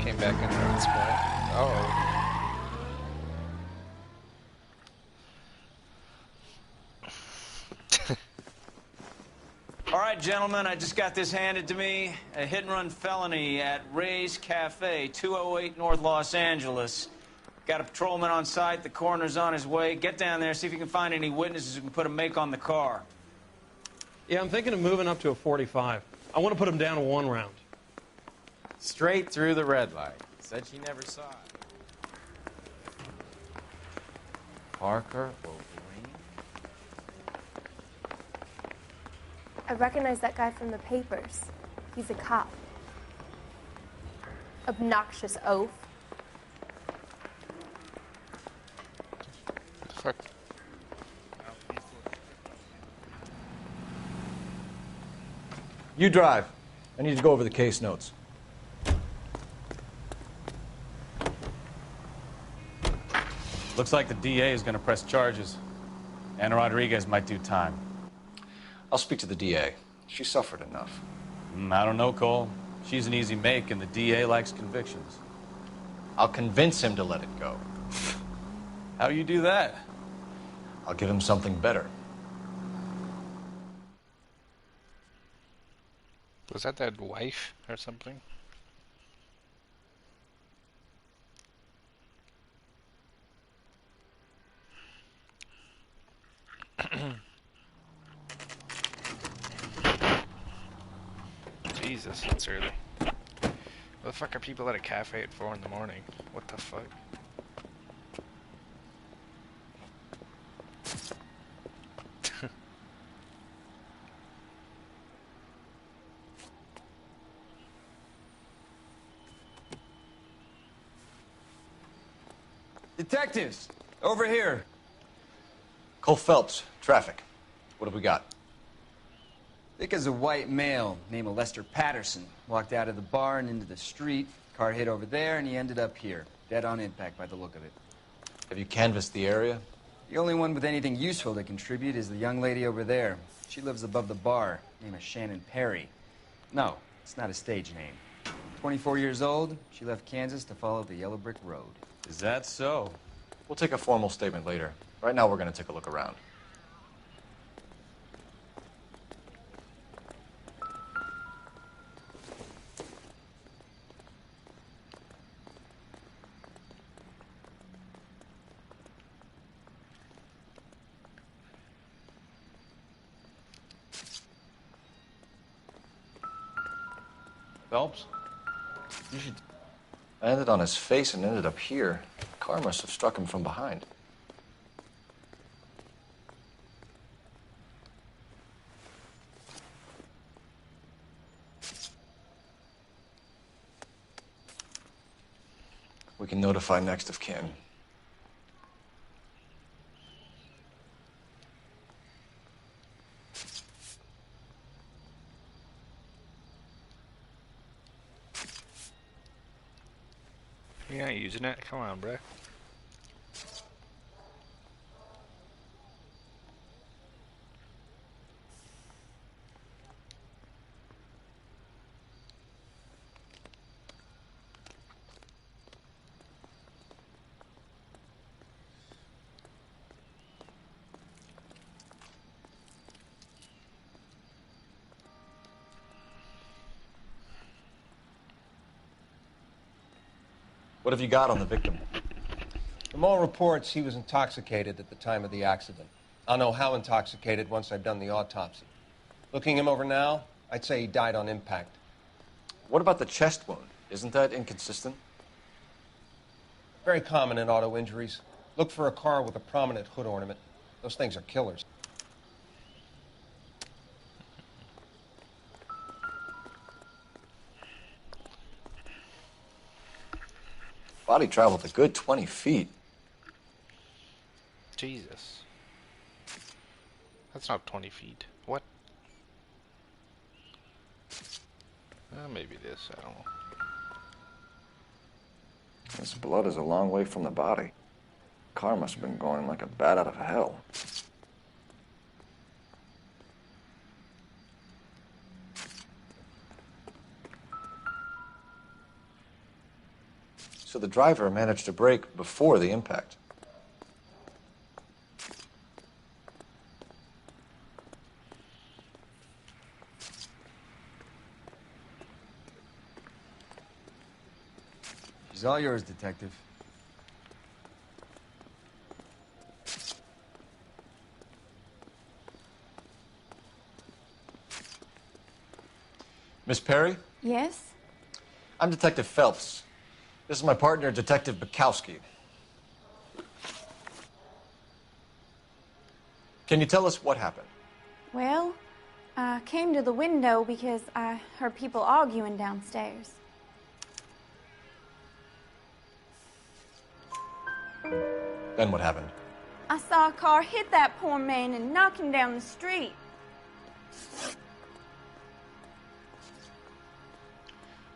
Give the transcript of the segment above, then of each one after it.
came back in that spot. Oh. All right, gentlemen, I just got this handed to me. A hit-and-run felony at Ray's Cafe, 208 North Los Angeles. Got a patrolman on site. The coroner's on his way. Get down there, see if you can find any witnesses who can put a make on the car. Yeah, I'm thinking of moving up to a 45. I want to put him down to 1 round. Straight through the red light. Said she never saw it. Parker or Green? I recognize that guy from the papers. He's a cop. Obnoxious oaf. Fuck. You drive. I need to go over the case notes. Looks like the DA is going to press charges. Ana Rodriguez might do time. I'll speak to the DA. She suffered enough. I don't know, Cole. She's an easy make, and the DA likes convictions. I'll convince him to let it go. How do you do that? I'll give him something better. Was that wife or something? Jesus, it's early. What the fuck are people at a cafe at 4 in the morning? What the fuck? Detectives, over here. Cole Phelps, traffic. What have we got? Thick as a white male named Lester Patterson. Walked out of the bar and into the street. Car hit over there, and he ended up here. Dead on impact by the look of it. Have you canvassed the area? The only one with anything useful to contribute is the young lady over there. She lives above the bar. Name is Shannon Perry. No, it's not a stage name. 24 years old, she left Kansas to follow the yellow brick road. Is that so? We'll take a formal statement later. Right now, we're going to take a look around. Phelps? You should... I landed on his face and ended up here. The car must have struck him from behind. We can notify next of kin. You're not using it? Come on, bruh. What have you got on the victim? From all reports, he was intoxicated at the time of the accident. I'll know how intoxicated once I've done the autopsy. Looking him over now, I'd say he died on impact. What about the chest wound? Isn't that inconsistent? Very common in auto injuries. Look for a car with a prominent hood ornament. Those things are killers. Body traveled a good 20 feet. Jesus. That's not 20 feet. What? Maybe it is. I don't know. This blood is a long way from the body. Car must have been going like a bat out of hell. So the driver managed to brake before the impact. She's all yours, Detective. Miss Perry? Yes? I'm Detective Phelps. This is my partner, Detective Bukowski. Can you tell us what happened? Well, I came to the window because I heard people arguing downstairs. Then what happened? I saw a car hit that poor man and knock him down the street.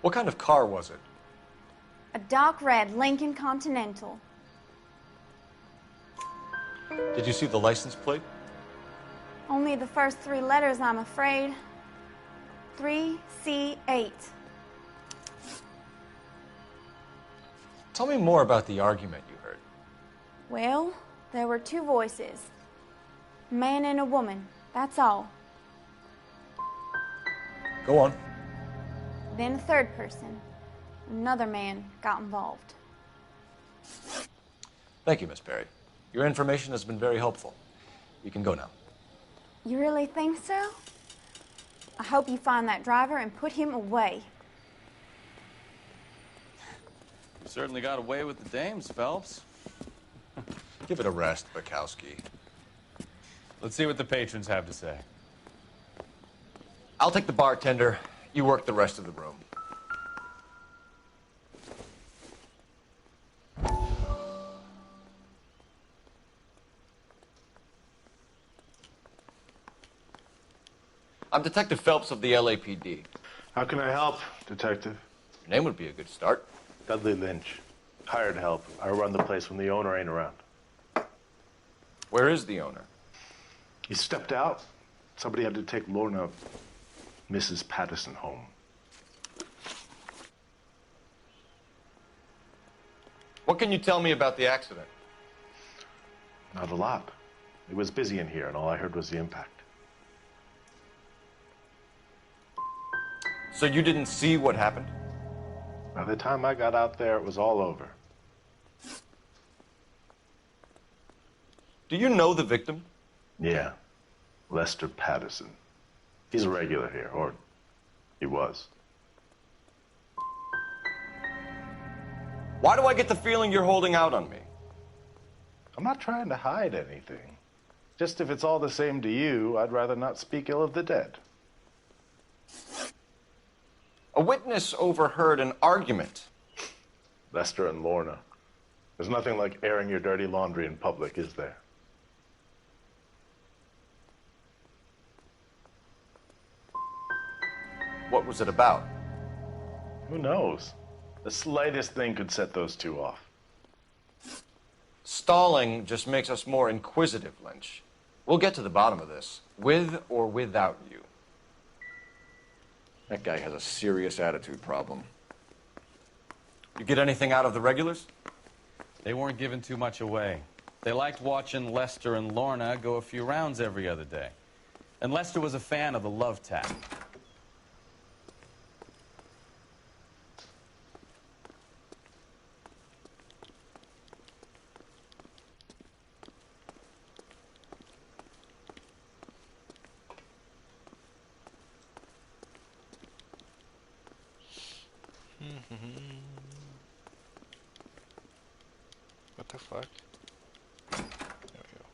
What kind of car was it? A dark red Lincoln Continental. Did you see the license plate? Only the first 3 letters, I'm afraid. 3C8. Tell me more about the argument you heard. Well, there were 2 voices. A man and a woman, that's all. Go on. Then a third person. Another man got involved. Thank you, Miss Perry. Your information has been very helpful. You can go now. You really think so? I hope you find that driver and put him away. You certainly got away with the dames, Phelps. Give it a rest, Bukowski. Let's see what the patrons have to say. I'll take the bartender. You work the rest of the room. I'm Detective Phelps of the LAPD. How can I help, Detective? Your name would be a good start. Dudley Lynch. Hired help. I run the place when the owner ain't around. Where is the owner? He stepped out. Somebody had to take Lorna, Mrs. Patterson, home. What can you tell me about the accident? Not a lot. It was busy in here, and all I heard was the impact. So you didn't see what happened? By the time I got out there, it was all over. Do you know the victim? Yeah. Lester Patterson. He's a regular here, or he was. Why do I get the feeling you're holding out on me? I'm not trying to hide anything. Just if it's all the same to you, I'd rather not speak ill of the dead. A witness overheard an argument. Lester and Lorna. There's nothing like airing your dirty laundry in public, is there? What was it about? Who knows? The slightest thing could set those 2 off. Stalling just makes us more inquisitive, Lynch. We'll get to the bottom of this, with or without you. That guy has a serious attitude problem. You get anything out of the regulars? They weren't giving too much away. They liked watching Lester and Lorna go a few rounds every other day. And Lester was a fan of the love tap. What the fuck? There we go.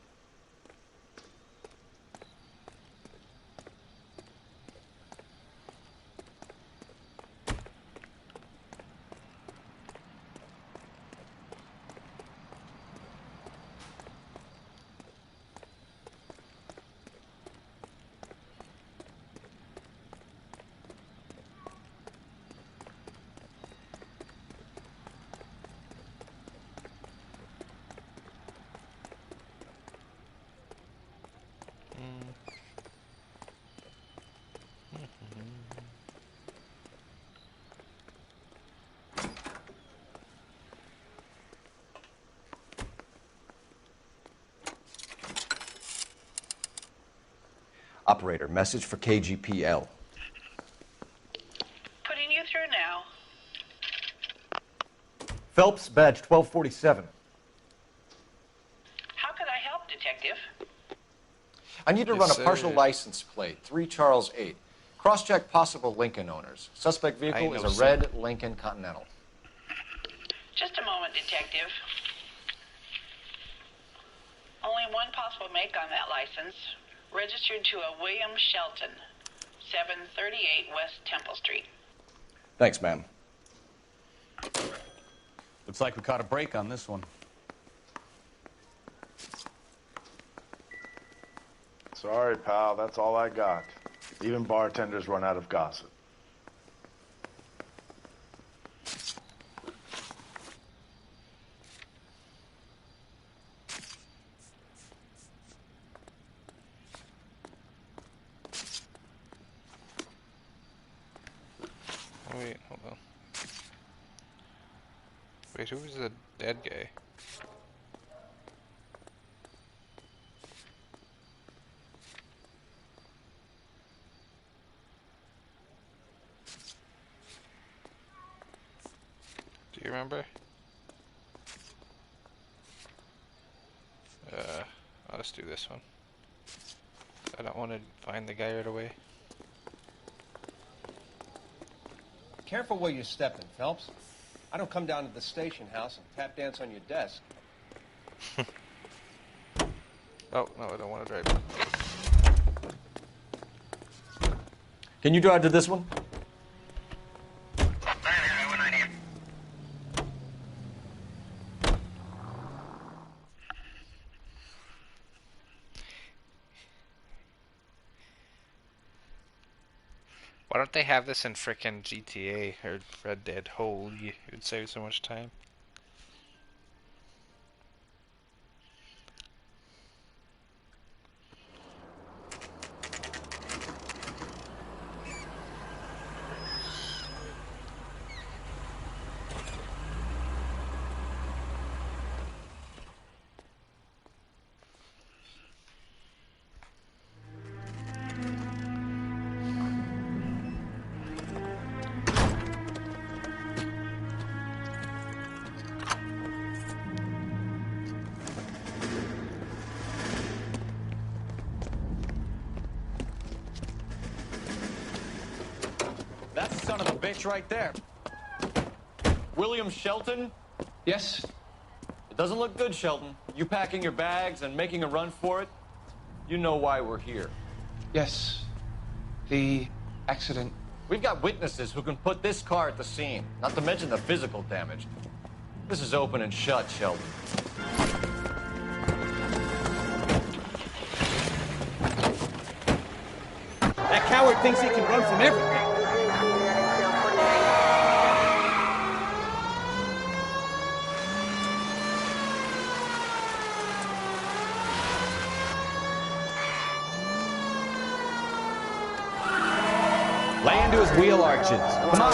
Operator, message for KGPL. Putting you through now. Phelps, badge 1247. How could I help, Detective? I need to Yes, run a sir. partial license plate, 3 Charles 8. Cross-check possible Lincoln owners. Suspect I vehicle know, is a sir. red Lincoln Continental. Just a moment, Detective. Only one possible make on that license. Registered to a William Shelton, 738 West Temple Street. Thanks, ma'am. Looks like we caught a break on this one. Sorry, pal, that's all I got. Even bartenders run out of gossip. Wait, hold on. Wait, who was the dead guy? Do you remember? I'll just do this one. I don't want to find the guy right away. Careful where you're stepping, Phelps. I don't come down to the station house and tap dance on your desk. Oh, no, I don't want to drive. Can you drive to this one? Why don't they have this in frickin' GTA or Red Dead? Holy, it would save so much time. That's the son of a bitch right there. William Shelton? Yes? It doesn't look good, Shelton. You packing your bags and making a run for it? You know why we're here. Yes. The accident. We've got witnesses who can put this car at the scene, not to mention the physical damage. This is open and shut, Sheldon. That coward thinks he can run from everything. Lay into his wheel arches. Come on.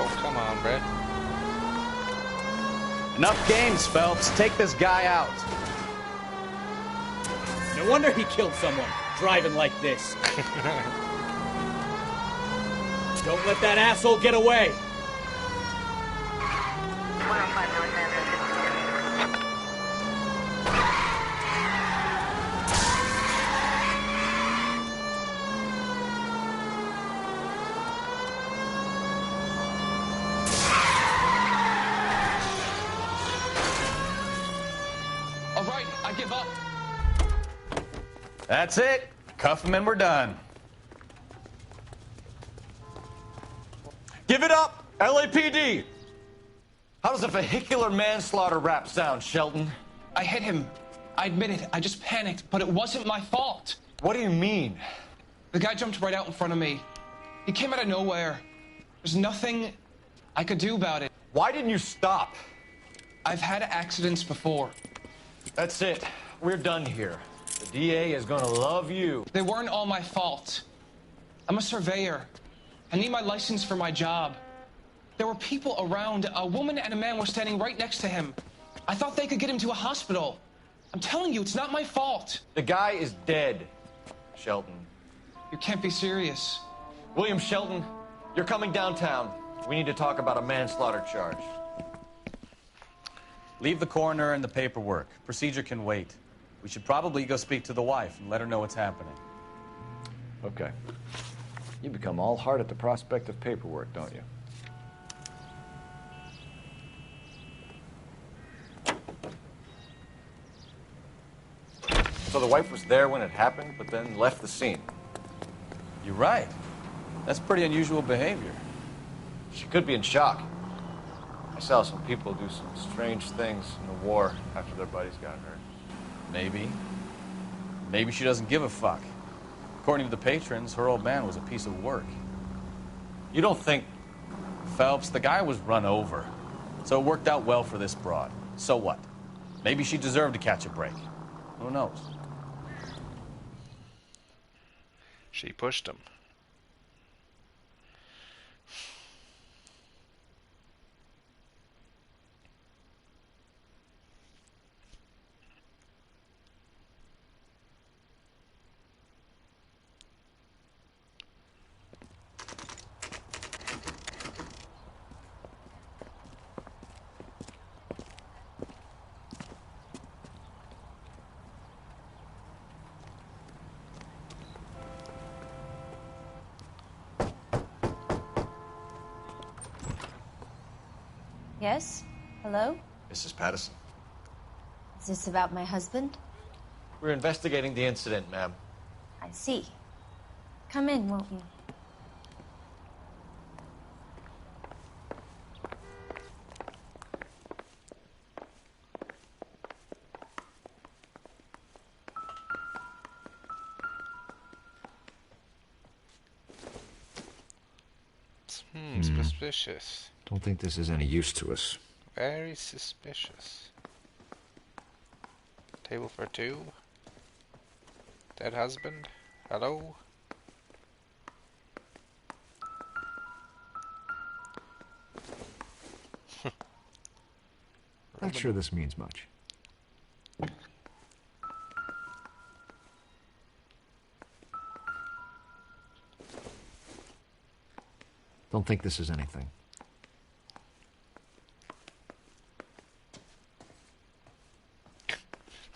Oh, come on, Brett. Enough games, Phelps. Take this guy out. No wonder he killed someone, driving like this. Don't let that asshole get away. All right, I give up. That's it. Cuff him and we're done. Give it up, LAPD! How does a vehicular manslaughter rap sound, Shelton? I hit him. I admit it. I just panicked, but it wasn't my fault. What do you mean? The guy jumped right out in front of me. He came out of nowhere. There's nothing I could do about it. Why didn't you stop? I've had accidents before. That's it. We're done here. The DA is gonna love you. They weren't all my fault. I'm a surveyor. I need my license for my job. There were people around. A woman and a man were standing right next to him. I thought they could get him to a hospital. I'm telling you, it's not my fault. The guy is dead, Shelton. You can't be serious. William Shelton, you're coming downtown. We need to talk about a manslaughter charge. Leave the coroner and the paperwork. Procedure can wait. We should probably go speak to the wife and let her know what's happening. Okay. You become all heart at the prospect of paperwork, don't you? So the wife was there when it happened, but then left the scene. You're right. That's pretty unusual behavior. She could be in shock. I saw some people do some strange things in the war after their buddies got hurt. Maybe. Maybe she doesn't give a fuck. According to the patrons, her old man was a piece of work. You don't think... Phelps, the guy was run over. So it worked out well for this broad. So what? Maybe she deserved to catch a break. Who knows? She pushed him. Yes? Hello? Mrs. Patterson. Is this about my husband? We're investigating the incident, ma'am. I see. Come in, won't you? Suspicious. Don't think this is any use to us. Very suspicious. Table for two. Dead husband. Hello? Not sure this means much. Don't think this is anything.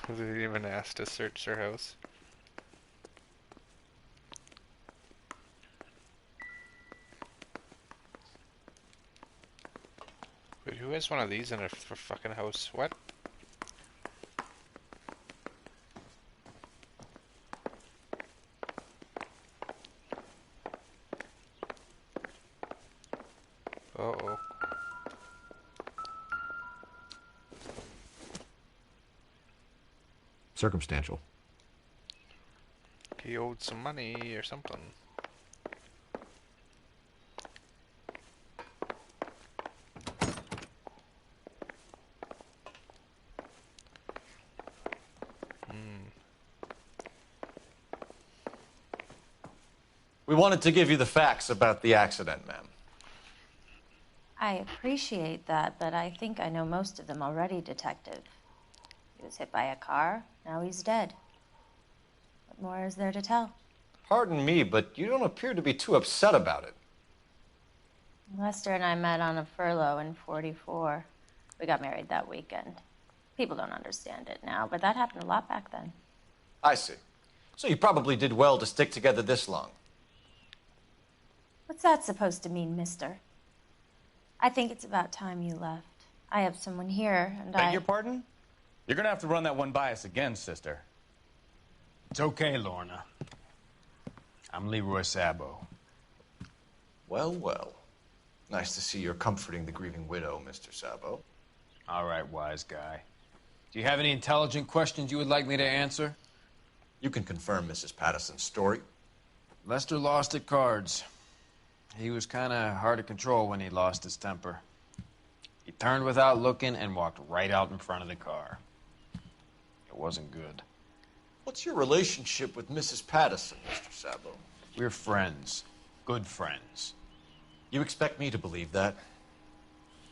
Was it even asked to search their house? Wait, who has one of these in a fucking house? What? Uh-oh. Circumstantial. He owed some money or something. We wanted to give you the facts about the accident, ma'am. I appreciate that, but I think I know most of them already, Detective. He was hit by a car, now he's dead. What more is there to tell? Pardon me, but you don't appear to be too upset about it. Lester and I met on a furlough in '44. We got married that weekend. People don't understand it now, but that happened a lot back then. I see. So you probably did well to stick together this long. What's that supposed to mean, mister? I think it's about time you left. I have someone here, and Beg your pardon? You're gonna have to run that one by us again, sister. It's okay, Lorna. I'm Leroy Sabo. Well, well. Nice to see you're comforting the grieving widow, Mr. Sabo. All right, wise guy. Do you have any intelligent questions you would like me to answer? You can confirm Mrs. Patterson's story. Lester lost at cards. He was kind of hard to control when he lost his temper. He turned without looking and walked right out in front of the car. It wasn't good. What's your relationship with Mrs. Patterson, Mr. Sabo? We're friends. Good friends. You expect me to believe that?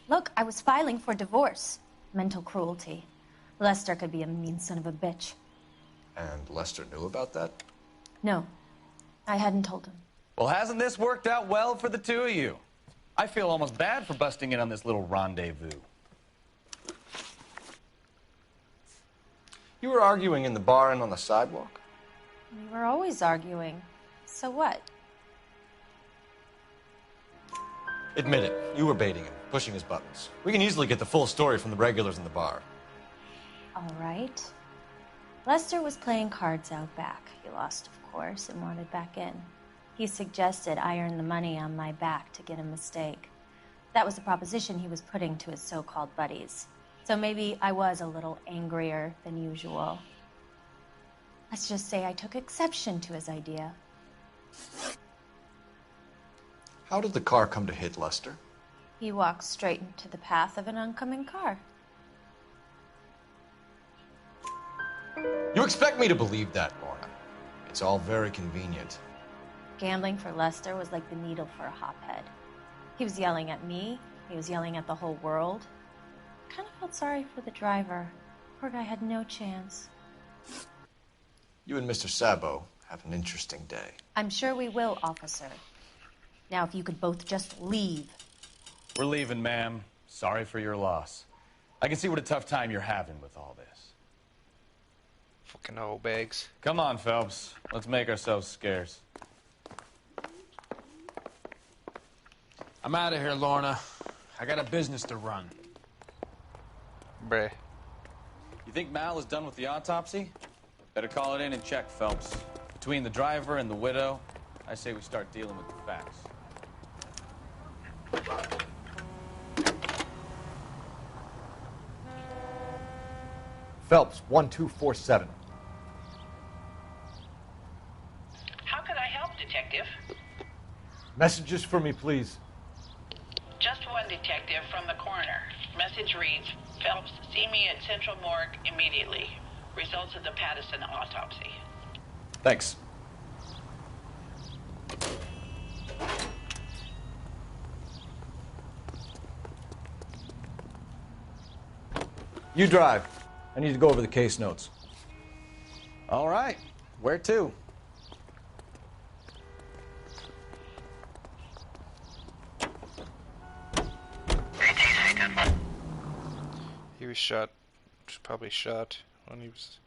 Look, I was filing for divorce. Mental cruelty. Lester could be a mean son of a bitch. And Lester knew about that? No, I hadn't told him. Well, hasn't this worked out well for the two of you? I feel almost bad for busting in on this little rendezvous. You were arguing in the bar and on the sidewalk? We were always arguing. So what? Admit it. You were baiting him, pushing his buttons. We can easily get the full story from the regulars in the bar. All right. Lester was playing cards out back. He lost, of course, and wanted back in. He suggested I earn the money on my back to get a mistake. That was the proposition he was putting to his so-called buddies. So maybe I was a little angrier than usual. Let's just say I took exception to his idea. How did the car come to hit Lester? He walked straight into the path of an oncoming car. You expect me to believe that, Lorna? It's all very convenient. Gambling for Lester was like the needle for a hophead. He was yelling at me. He was yelling at the whole world. I kind of felt sorry for the driver. Poor guy had no chance. You and Mr. Sabo have an interesting day. I'm sure we will, officer. Now, if you could both just leave. We're leaving, ma'am. Sorry for your loss. I can see what a tough time you're having with all this. Fucking old bags. Come on, Phelps. Let's make ourselves scarce. I'm out of here, Lorna. I got a business to run. Bruh. You think Mal is done with the autopsy? Better call it in and check, Phelps. Between the driver and the widow, I say we start dealing with the facts. Phelps, 1247. How could I help, Detective? Messages for me, please. Just one detective from the coroner. Message reads, Phelps, see me at Central Morgue immediately. Results of the Patterson autopsy. Thanks. You drive. I need to go over the case notes. All right. Where to? He was shot. Was probably shot when he was.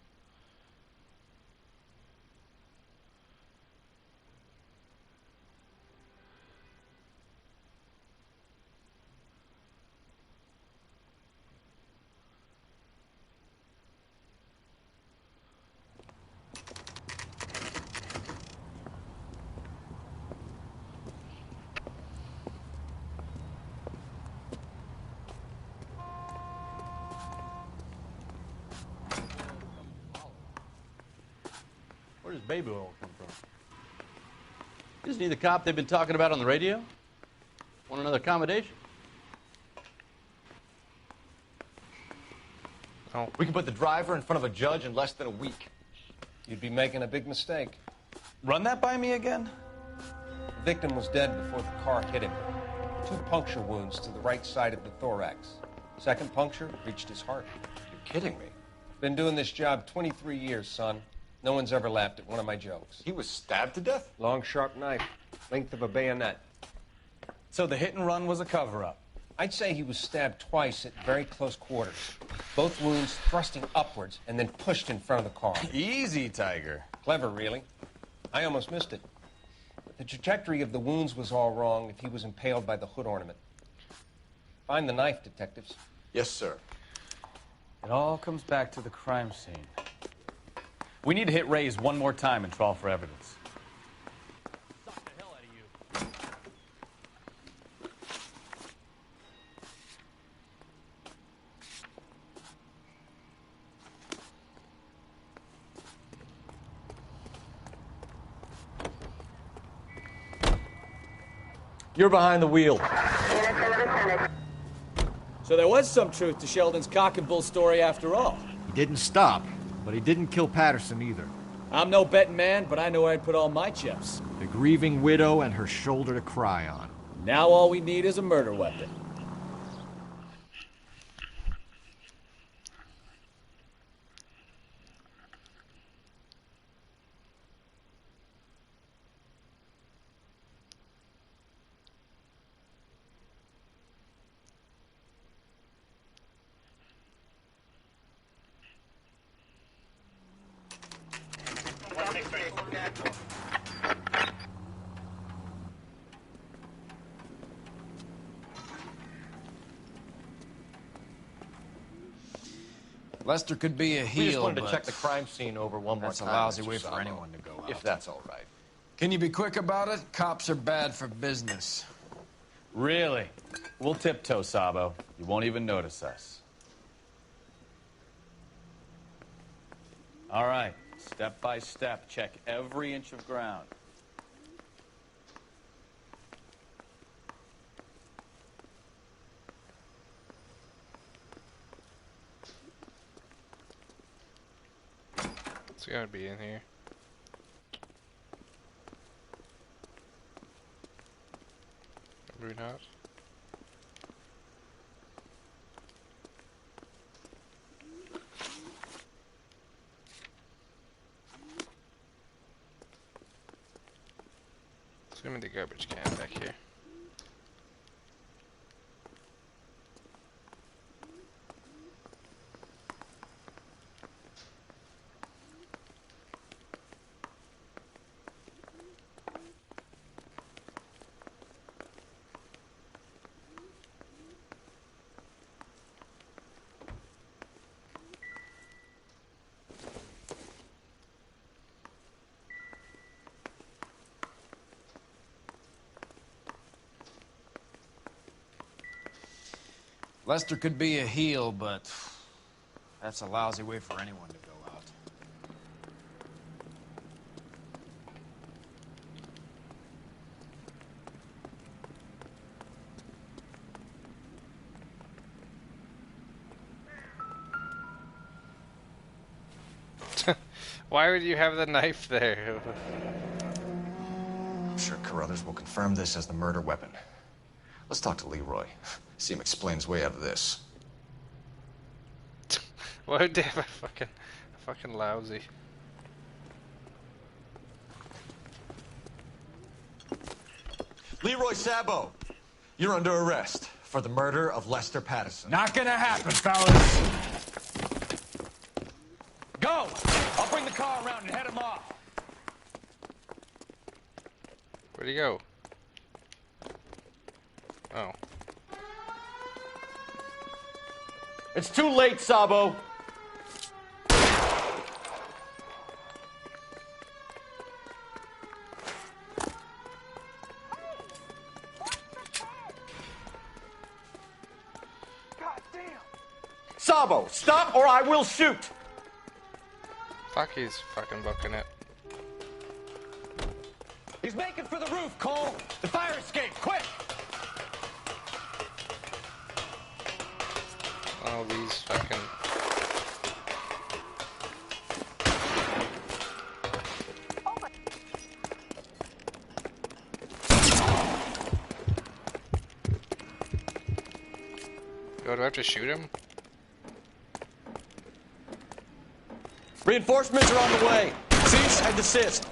Where does baby oil come from? Isn't he the cop they've been talking about on the radio? Want another accommodation? Oh. We can put the driver in front of a judge in less than a week. You'd be making a big mistake. Run that by me again? The victim was dead before the car hit him. 2 puncture wounds to the right side of the thorax. Second puncture reached his heart. You're kidding me. Been doing this job 23 years, son. No one's ever laughed at one of my jokes. He was stabbed to death? Long, sharp knife, length of a bayonet. So the hit and run was a cover-up? I'd say he was stabbed twice at very close quarters. Both wounds thrusting upwards and then pushed in front of the car. Easy, Tiger. Clever, really. I almost missed it. But the trajectory of the wounds was all wrong if he was impaled by the hood ornament. Find the knife, detectives. Yes, sir. It all comes back to the crime scene. We need to hit Ray's one more time and trawl for evidence. Suck the hell out of you. You're behind the wheel. So there was some truth to Sheldon's cock and bull story after all. He didn't stop, but he didn't kill Patterson either. I'm no betting man, but I know where I'd put all my chips. The grieving widow and her shoulder to cry on. Now all we need is a murder weapon. Lester could be a heel, We just wanted to but check the crime scene over one more that's time. a lousy Mr. way for Sabo, anyone to go out. If that's all right. Can you be quick about it? Cops are bad for business. Really? We'll tiptoe, Sabo. You won't even notice us. All right, step by step, check every inch of ground. It's gotta be in here. Maybe not. Let's give me the garbage can back here. Lester could be a heel, but that's a lousy way for anyone to go out. Why would you have the knife there? I'm sure Carruthers will confirm this as the murder weapon. Let's talk to Leroy. See him explain his way out of this. Why would they have a fucking lousy? Leroy Sabo, you're under arrest for the murder of Lester Patterson. Not gonna happen, fellas. Go! I'll bring the car around and head him off. Where'd he go? Oh. It's too late, Sabo. Sabo, stop or I will shoot! Fuck, he's fucking booking it. He's making for the roof, Cole! The fire escape, quick! All these fucking... Yo, do I have to shoot him? Reinforcements are on the way. Cease and desist.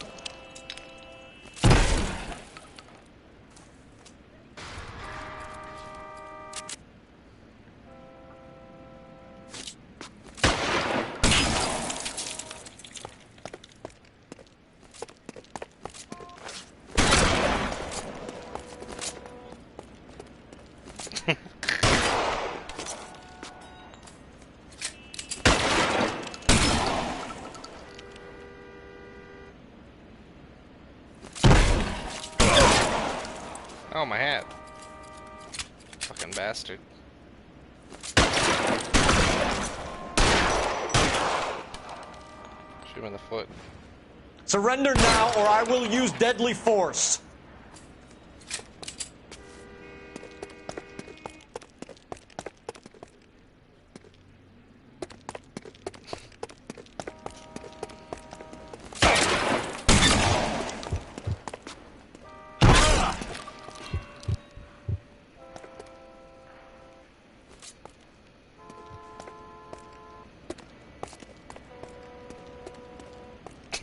Oh, my hat. Fucking bastard. Shoot him in the foot. Surrender now or I will use deadly force.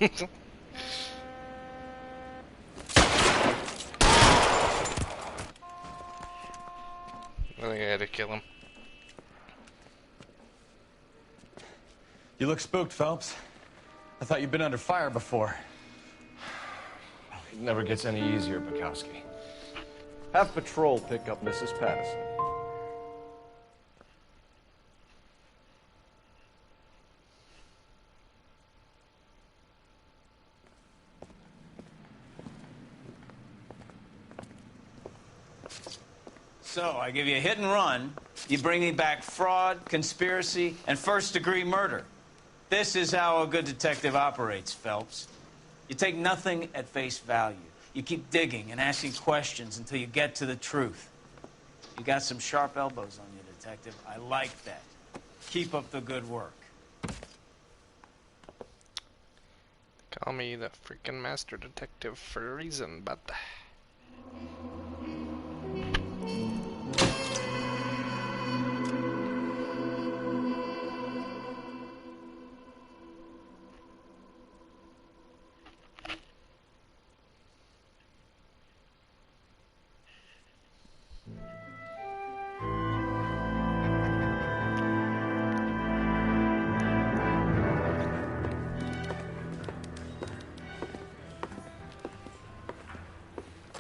I think I had to kill him. You look spooked, Phelps. I thought you'd been under fire before. It never gets any easier, Bukowski. Have patrol pick up Mrs. Patterson. So, I give you a hit and run. You bring me back fraud, conspiracy, and first-degree murder. This is how a good detective operates, Phelps. You take nothing at face value. You keep digging and asking questions until you get to the truth. You got some sharp elbows on you, detective. I like that. Keep up the good work. Call me the freaking master detective for a reason, but...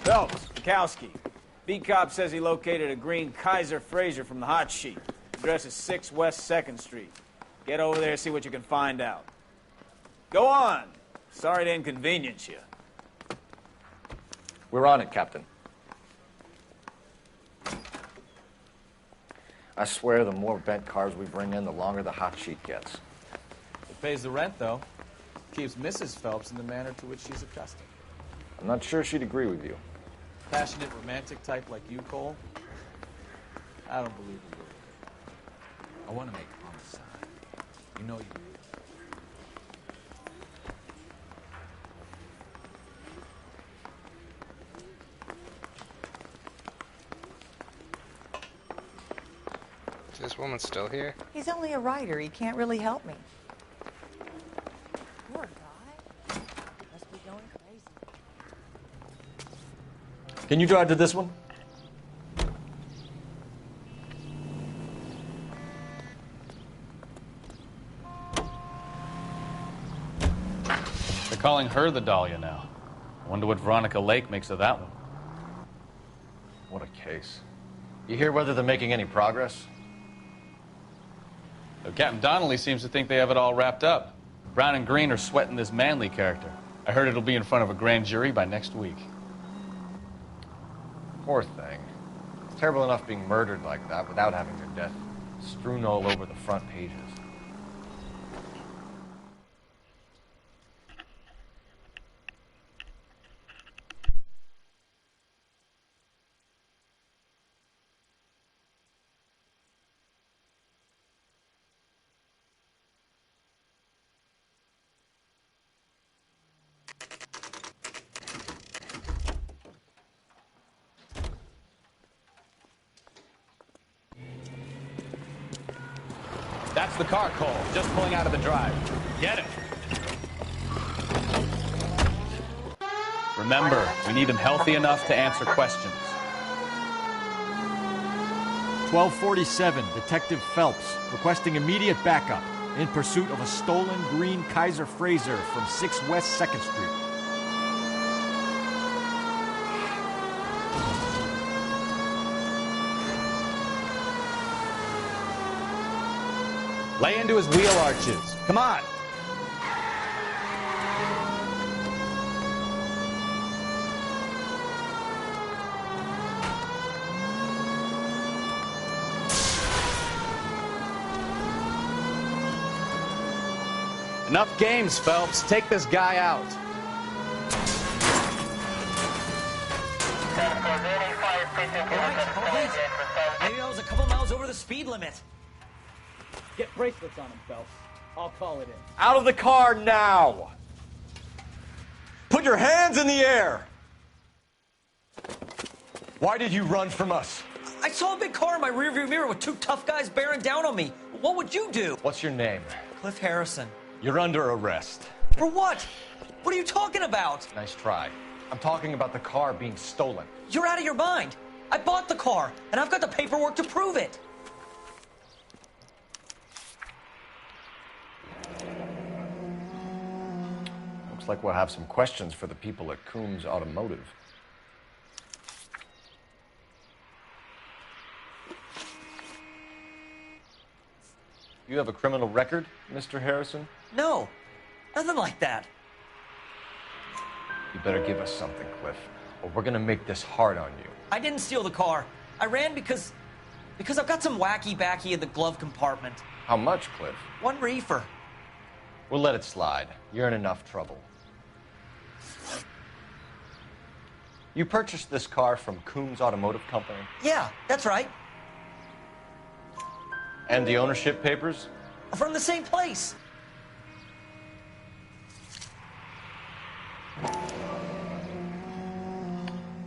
Phelps, Bukowski. Beat cop says he located a green Kaiser Fraser from the hot sheet. Address is 6 West 2nd Street. Get over there, see what you can find out. Go on. Sorry to inconvenience you. We're on it, Captain. I swear the more bent cars we bring in, the longer the hot sheet gets. It pays the rent, though. Keeps Mrs. Phelps in the manner to which she's accustomed. I'm not sure she'd agree with you. Passionate, romantic type like you, Cole? I don't believe a word. I want to make homicide. You know you do. Is this woman still here? He's only a writer. He can't really help me. Poor guy. Must be going crazy. Can you drive to this one? They're calling her the Dahlia now. I wonder what Veronica Lake makes of that one. What a case. You hear whether they're making any progress? Captain Donnelly seems to think they have it all wrapped up. Brown and Green are sweating this Manley character. I heard it'll be in front of a grand jury by next week. Poor thing. It's terrible enough being murdered like that without having their death strewn all over the front pages. That's the car, Cole. Just pulling out of the drive. Get it. Remember, we need him healthy enough to answer questions. 1247, Detective Phelps, requesting immediate backup in pursuit of a stolen green Kaiser Fraser from 6 West 2nd Street. Lay into his wheel arches. Come on. Enough games, Phelps. Take this guy out. Maybe that was a couple miles over the speed limit. Get bracelets on him, Phelps. I'll call it in. Out of the car now! Put your hands in the air! Why did you run from us? I saw a big car in my rearview mirror with 2 tough guys bearing down on me. What would you do? What's your name? Cliff Harrison. You're under arrest. For what? What are you talking about? Nice try. I'm talking about the car being stolen. You're out of your mind. I bought the car, and I've got the paperwork to prove it. Looks like we'll have some questions for the people at Coombs Automotive. You have a criminal record, Mr. Harrison? No, nothing like that. You better give us something, Cliff, or we're gonna make this hard on you. I didn't steal the car. I ran because I've got some wacky backy in the glove compartment. How much, Cliff? 1 reefer. We'll let it slide. You're in enough trouble. You purchased this car from Coombs Automotive Company? Yeah, that's right. And the ownership papers? From the same place.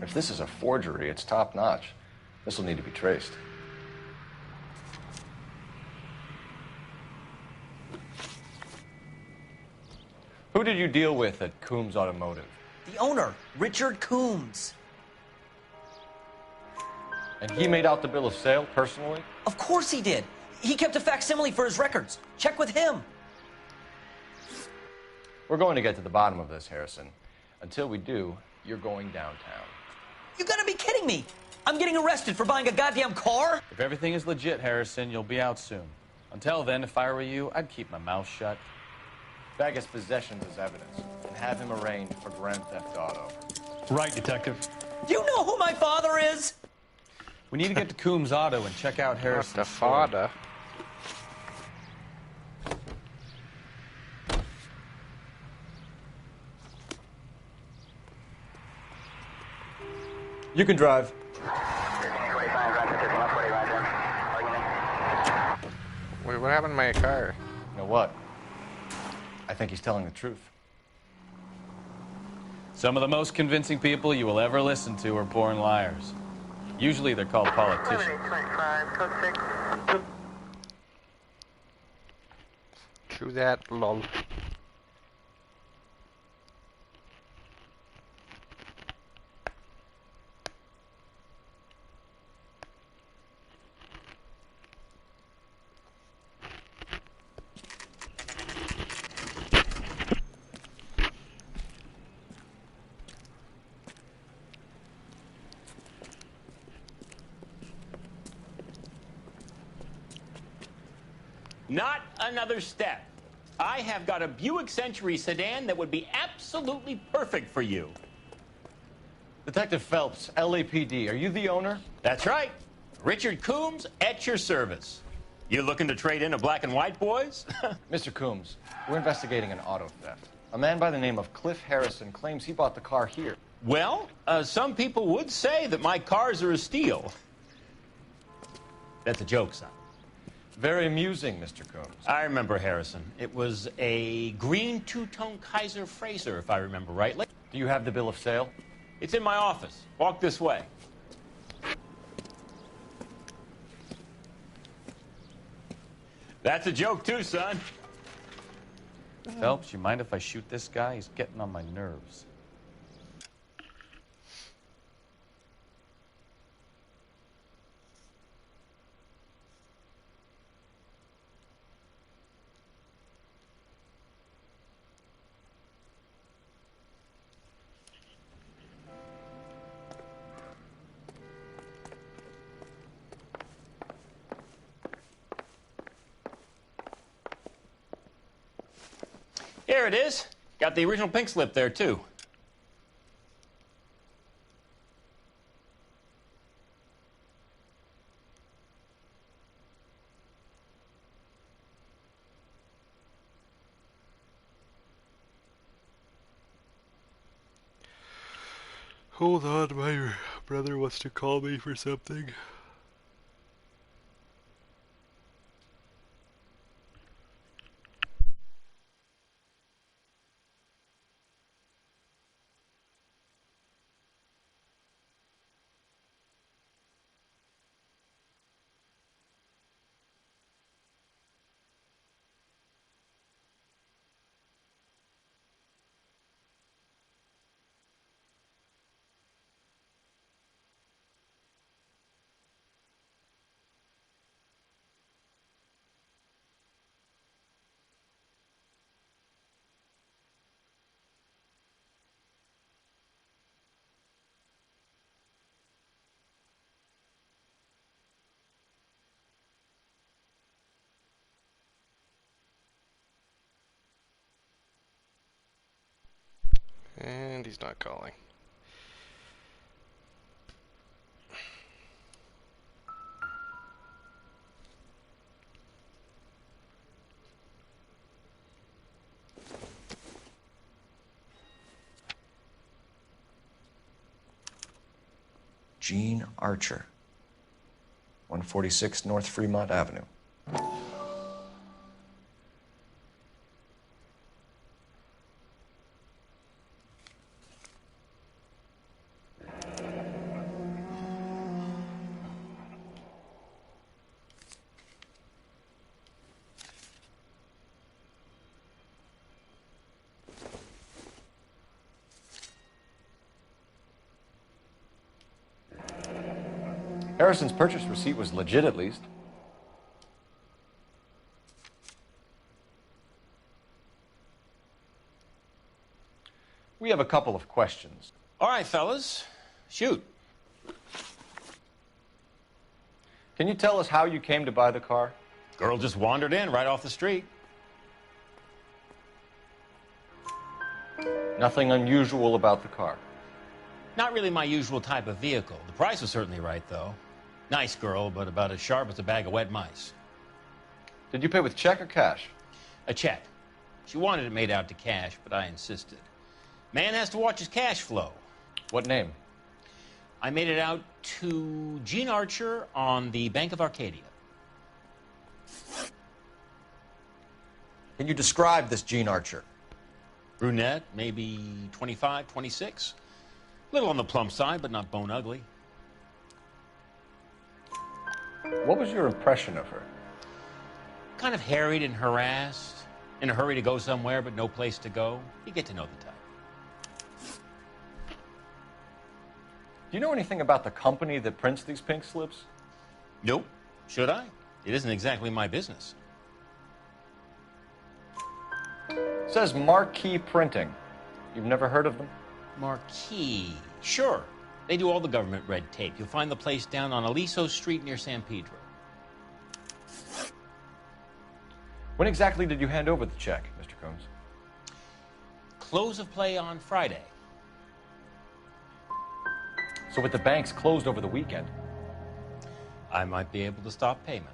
If this is a forgery, it's top-notch. This will need to be traced. Who did you deal with at Coombs Automotive? The owner, Richard Coombs. And he made out the bill of sale personally? Of course he did. He kept a facsimile for his records. Check with him. We're going to get to the bottom of this, Harrison. Until we do, you're going downtown. You gotta be kidding me. I'm getting arrested for buying a goddamn car? If everything is legit, Harrison, you'll be out soon. Until then, if I were you, I'd keep my mouth shut. Bag his possessions as evidence and have him arraigned for Grand Theft Auto. Right, Detective. Do you know who my father is? We need to get to Coombs Auto and check out Harrison's the father. You can drive. Wait, what happened to my car? You know what? I think he's telling the truth. Some of the most convincing people you will ever listen to are born liars. Usually they're called politicians. True that, lol. Not another step. I have got a Buick Century sedan that would be absolutely perfect for you. Detective Phelps, LAPD, are you the owner? That's right. Richard Coombs at your service. You looking to trade in a black and white, boys? Mr. Coombs, we're investigating an auto theft. A man by the name of Cliff Harrison claims he bought the car here. Well, some people would say that my cars are a steal. That's a joke, son. Very amusing, Mr. Coombs. I remember Harrison. It was a green two-tone Kaiser Frazer, if I remember rightly. Do you have the bill of sale? It's in my office. Walk this way. That's a joke, too, son. Phelps, you mind if I shoot this guy? He's getting on my nerves. Here it is. Got the original pink slip there, too. Hold on, my brother wants to call me for something. And he's not calling. Gene Archer, 146 North Fremont Avenue. Harrison's purchase receipt was legit, at least. We have a couple of questions. All right, fellas, shoot. Can you tell us how you came to buy the car? Girl just wandered in right off the street. Nothing unusual about the car. Not really my usual type of vehicle. The price was certainly right, though. Nice girl, but about as sharp as a bag of wet mice. Did you pay with check or cash? A check. She wanted it made out to cash, but I insisted. Man has to watch his cash flow. What name? I made it out to Gene Archer on the Bank of Arcadia. Can you describe this Gene Archer? Brunette, maybe 25, 26. Little on the plump side, but not bone ugly. What was your impression of her? Kind of harried and harassed. In a hurry to go somewhere, but no place to go. You get to know the type. Do you know anything about the company that prints these pink slips? Nope. Should I? It isn't exactly my business. It says Marquee Printing. You've never heard of them? Marquee. Sure. They do all the government red tape. You'll find the place down on Aliso Street near San Pedro. When exactly did you hand over the check, Mr. Combs? Close of play on Friday. So with the banks closed over the weekend, I might be able to stop payment.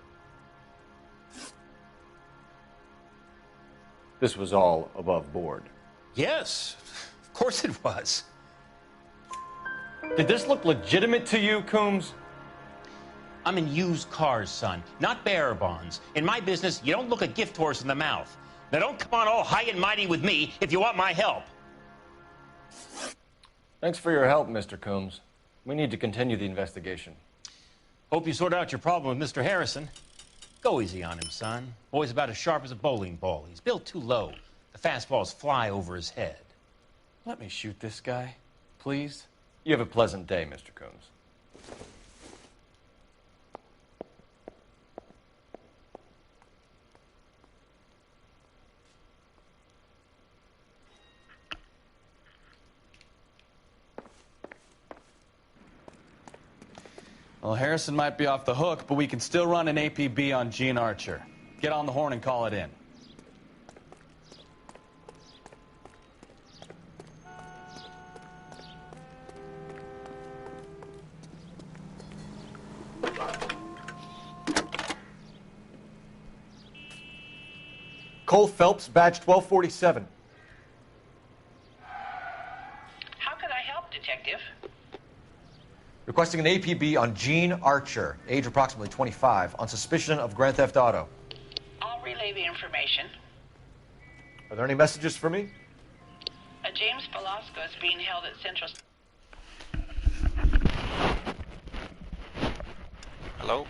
this was all above board. Yes, of course it was. Did this look legitimate to you, Coombs? I'm in used cars, son, not bearer bonds. In my business, you don't look a gift horse in the mouth. Now don't come on all high and mighty with me if you want my help. Thanks for your help, Mr. Coombs. We need to continue the investigation. Hope you sort out your problem with Mr. Harrison. Go easy on him, son. Boy's about as sharp as a bowling ball. He's built too low. The fastballs fly over his head. Let me shoot this guy, please. You have a pleasant day, Mr. Coombs. Well, Harrison might be off the hook, but we can still run an APB on Gene Archer. Get on the horn and call it in. Cole Phelps, badge 1247. How can I help, Detective? Requesting an APB on Gene Archer, age approximately 25, on suspicion of grand theft auto. I'll relay the information. Are there any messages for me? James Velasco is being held at Central... Hello?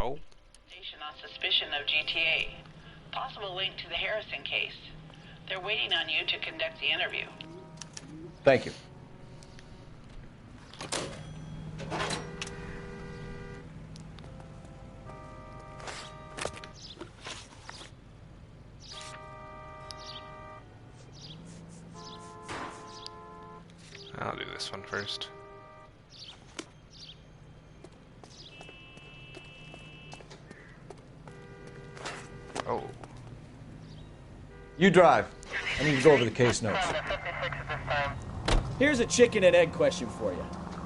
Oh. On suspicion of GTA. Possible link to the Harrison case. They're waiting on you to conduct the interview. Thank you. I'll do this one first. Oh. You drive. I need to go over the case notes. Here's a chicken and egg question for you.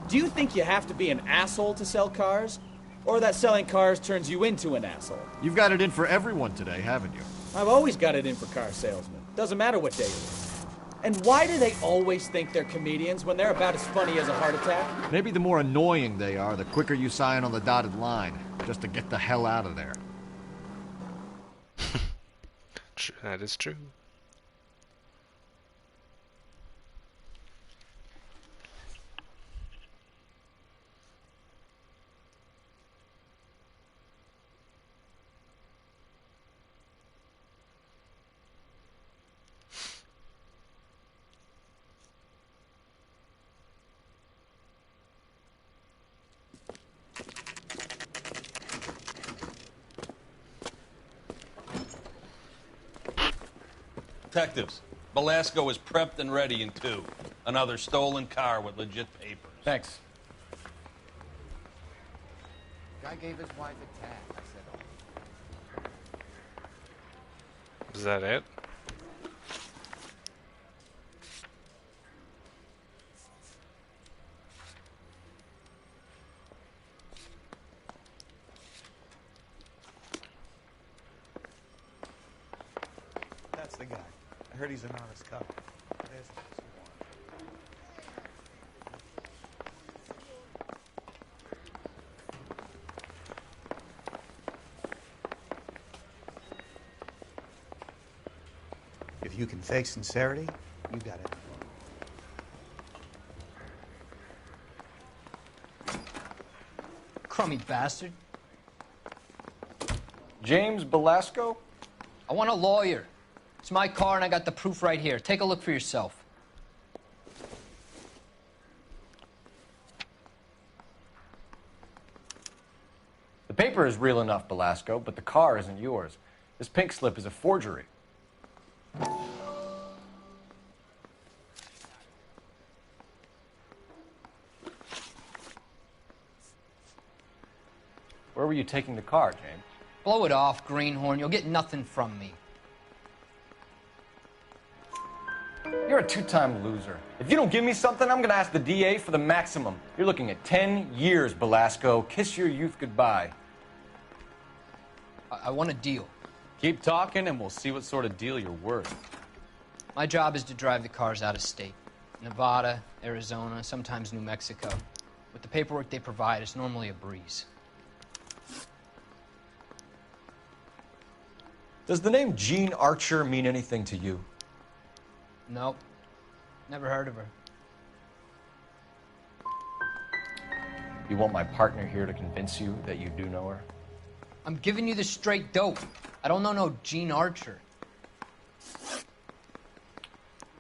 Do you think you have to be an asshole to sell cars? Or that selling cars turns you into an asshole? You've got it in for everyone today, haven't you? I've always got it in for car salesmen. Doesn't matter what day it is. And why do they always think they're comedians when they're about as funny as a heart attack? Maybe the more annoying they are, the quicker you sign on the dotted line, just to get the hell out of there. That is true. Detectives, Belasco is prepped and ready in 2. Another stolen car with legit papers. Thanks. Guy gave his wife a tag. I said, Is that it? That's the guy. I heard he's an honest cop. There's If you can fake sincerity, you got it. Crummy bastard. James Belasco? I want a lawyer. It's my car and I got the proof right here. Take a look for yourself. The paper is real enough, Belasco, but the car isn't yours. This pink slip is a forgery. Where were you taking the car, James? Blow it off, greenhorn. You'll get nothing from me. You're a two-time loser. If you don't give me something, I'm going to ask the DA for the maximum. You're looking at 10 years, Belasco. Kiss your youth goodbye. I want a deal. Keep talking and we'll see what sort of deal you're worth. My job is to drive the cars out of state. Nevada, Arizona, sometimes New Mexico. With the paperwork they provide, it's normally a breeze. Does the name Jean Archer mean anything to you? Nope. Never heard of her. You want my partner here to convince you that you do know her? I'm giving you the straight dope. I don't know no Gene Archer.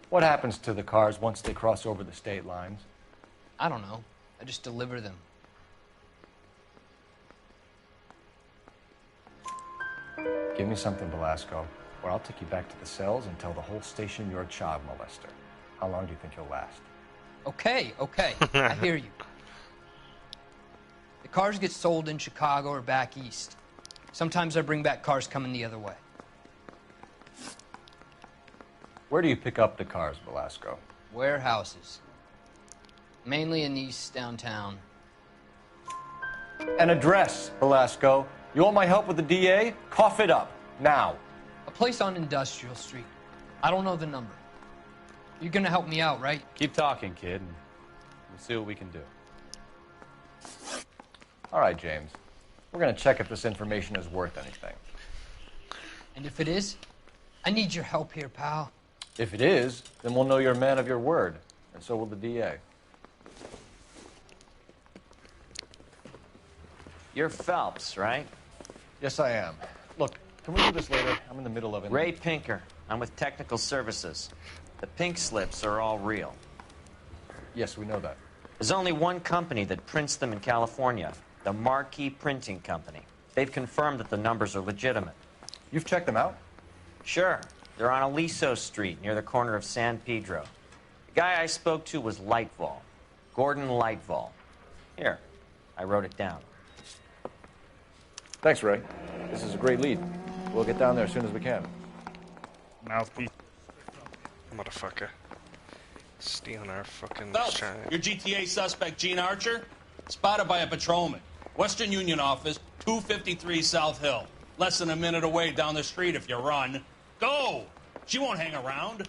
What happens to the cars once they cross over the state lines? I don't know. I just deliver them. Give me something, Belasco, or I'll take you back to the cells and tell the whole station you're a child molester. How long do you think you'll last? Okay. I hear you. The cars get sold in Chicago or back east. Sometimes I bring back cars coming the other way. Where do you pick up the cars, Belasco? Warehouses. Mainly in East downtown. An address, Belasco. You want my help with the DA? Cough it up, now. A place on Industrial Street. I don't know the number. You're gonna help me out, right? Keep talking, kid, and we'll see what we can do. All right, James. We're going to check if this information is worth anything. And if it is, I need your help here, pal. If it is, then we'll know you're a man of your word, and so will the DA. You're Phelps, right? Yes, I am. Look, can we do this later? I'm in the middle of it. Ray Pinker. I'm with Technical Services. The pink slips are all real. Yes, we know that. There's only one company that prints them in California, the Marquee Printing Company. They've confirmed that the numbers are legitimate. You've checked them out? Sure. They're on Aliso Street, near the corner of San Pedro. The guy I spoke to was Lightval. Gordon Lightval. Here, I wrote it down. Thanks, Ray. This is a great lead. We'll get down there as soon as we can. Mouthpiece. Motherfucker. Stealing our fucking Phelps, shine. your GTA suspect, Gene Archer, spotted by a patrolman. Western Union office, 253 South Hill. Less than a minute away down the street if you run. Go! She won't hang around.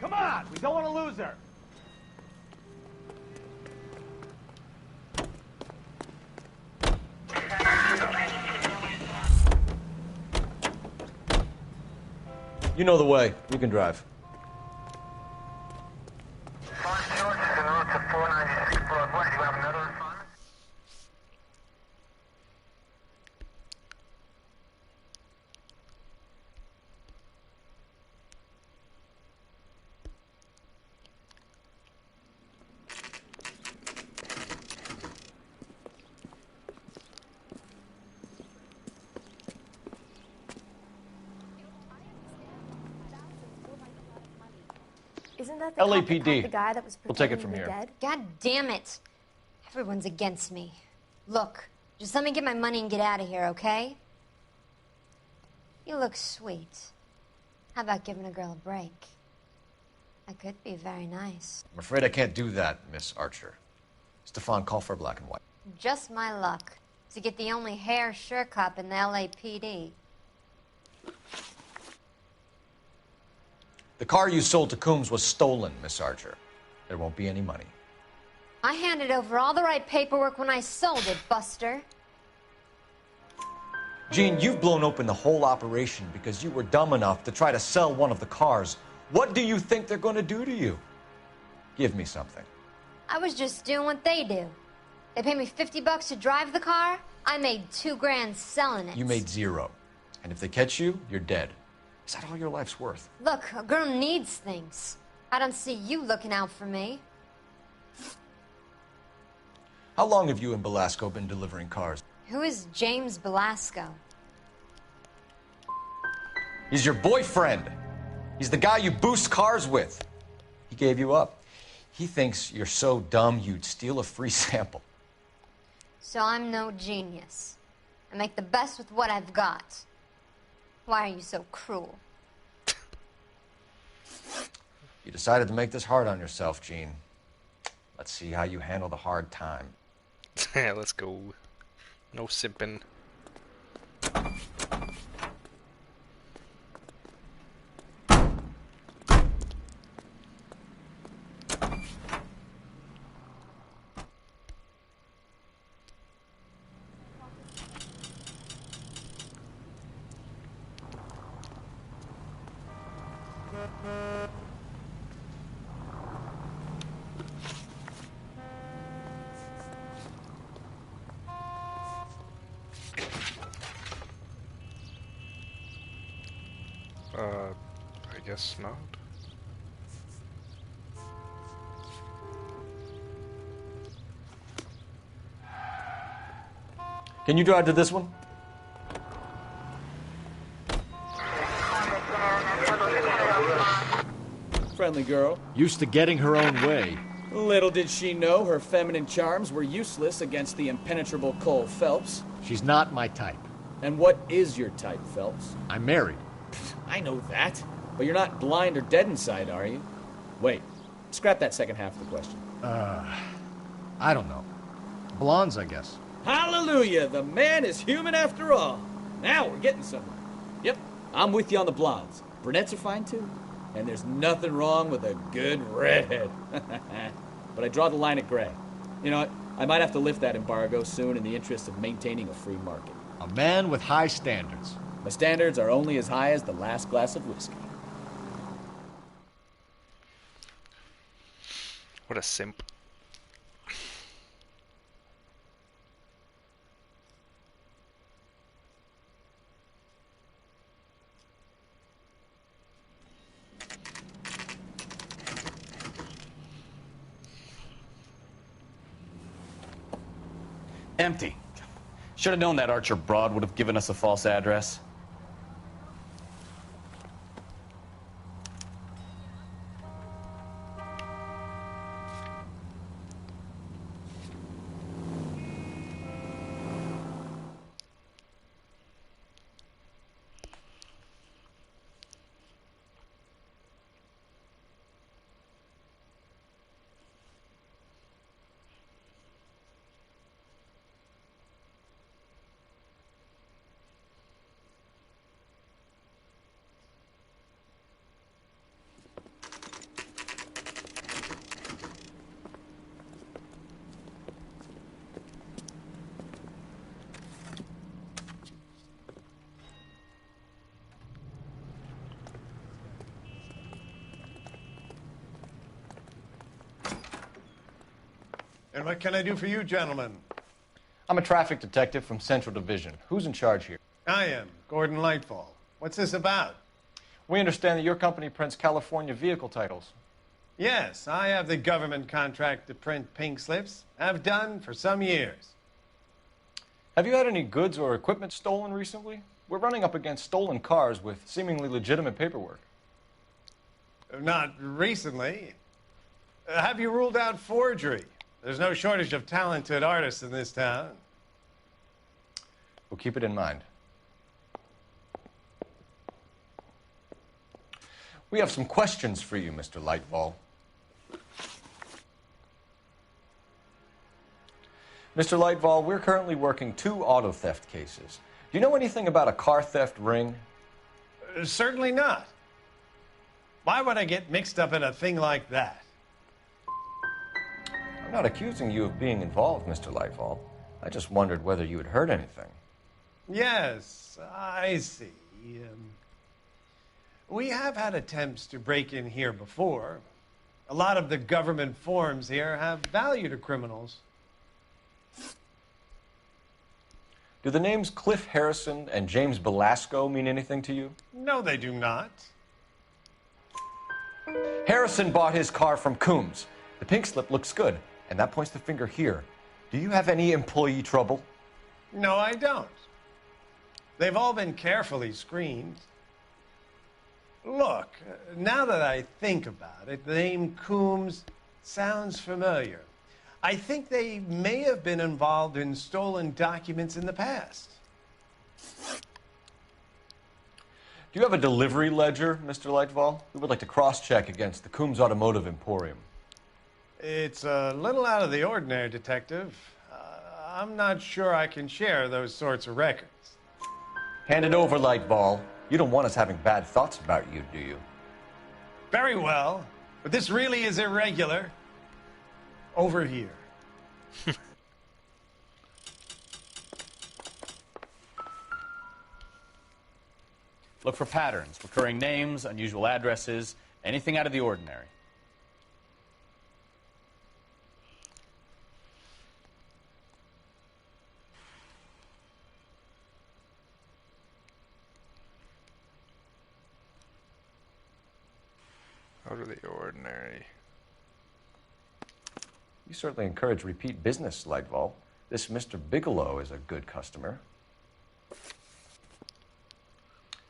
Come on! We don't want to lose her! You know the way. You can drive. Isn't that the cop that LAPD. caught the guy that was We'll take it pretending from to be here. dead? God damn it. Everyone's against me. Look, just let me get my money and get out of here, okay? You look sweet. How about giving a girl a break? That could be very nice. I'm afraid I can't do that, Miss Archer. Stefan, call for black and white. Just my luck to get the only hair sure cop in the LAPD. The car you sold to Coombs was stolen, Miss Archer. There won't be any money. I handed over all the right paperwork when I sold it, Buster. Gene, you've blown open the whole operation because you were dumb enough to try to sell one of the cars. What do you think they're going to do to you? Give me something. I was just doing what they do. They paid me $50 to drive the car. I made $2 grand selling it. You made zero. And if they catch you, you're dead. Is that all your life's worth? Look, a girl needs things. I don't see you looking out for me. How long have you and Belasco been delivering cars? Who is James Belasco? He's your boyfriend. He's the guy you boost cars with. He gave you up. He thinks you're so dumb you'd steal a free sample. So I'm no genius. I make the best with what I've got. Why are you so cruel? You decided to make this hard on yourself, Gene. Let's see how you handle the hard time. Yeah, let's go. No simping. I guess not. Can you drive to this one? Friendly girl. Used to getting her own way. Little did she know her feminine charms were useless against the impenetrable Cole Phelps. She's not my type. And what is your type, Phelps? I'm married. I know that. But you're not blind or dead inside, are you? Wait. Scrap that second half of the question. I don't know. Blondes, I guess. Hallelujah! The man is human after all. Now we're getting somewhere. Yep, I'm with you on the blondes. Brunettes are fine too. And there's nothing wrong with a good redhead. But I draw the line at gray. You know what? I might have to lift that embargo soon in the interest of maintaining a free market. A man with high standards. My standards are only as high as the last glass of whiskey. What a simp. Empty. Should have known that Archer Broad would have given us a false address. And what can I do for you, gentlemen? I'm a traffic detective from Central Division. Who's in charge here? I am, Gordon Lightfall. What's this about? We understand that your company prints California vehicle titles. Yes, I have the government contract to print pink slips. I've done for some years. Have you had any goods or equipment stolen recently? We're running up against stolen cars with seemingly legitimate paperwork. Not recently. Have you ruled out forgery? There's no shortage of talented artists in this town. We'll keep it in mind. We have some questions for you, Mr. Lightfall. Mr. Lightfall, we're currently working 2 auto theft cases. Do you know anything about a car theft ring? Certainly not. Why would I get mixed up in a thing like that? I'm not accusing you of being involved, Mr. Lightfall. I just wondered whether you had heard anything. Yes, I see. We have had attempts to break in here before. A lot of the government forms here have value to criminals. Do the names Cliff Harrison and James Belasco mean anything to you? No, they do not. Harrison bought his car from Coombs. The pink slip looks good, and that points the finger here. Do you have any employee trouble? No, I don't. They've all been carefully screened. Look, now that I think about it, the name Coombs sounds familiar. I think they may have been involved in stolen documents in the past. Do you have a delivery ledger, Mr. Lightfall? We would like to cross-check against the Coombs Automotive Emporium. It's a little out of the ordinary, Detective. I'm not sure I can share those sorts of records. Hand it over, Lightfall. You don't want us having bad thoughts about you, do you? Very well, but this really is irregular. Over here. Look for patterns, recurring names, unusual addresses, anything out of the ordinary. Out of the ordinary. You certainly encourage repeat business, Lightfall. This Mr. Bigelow is a good customer.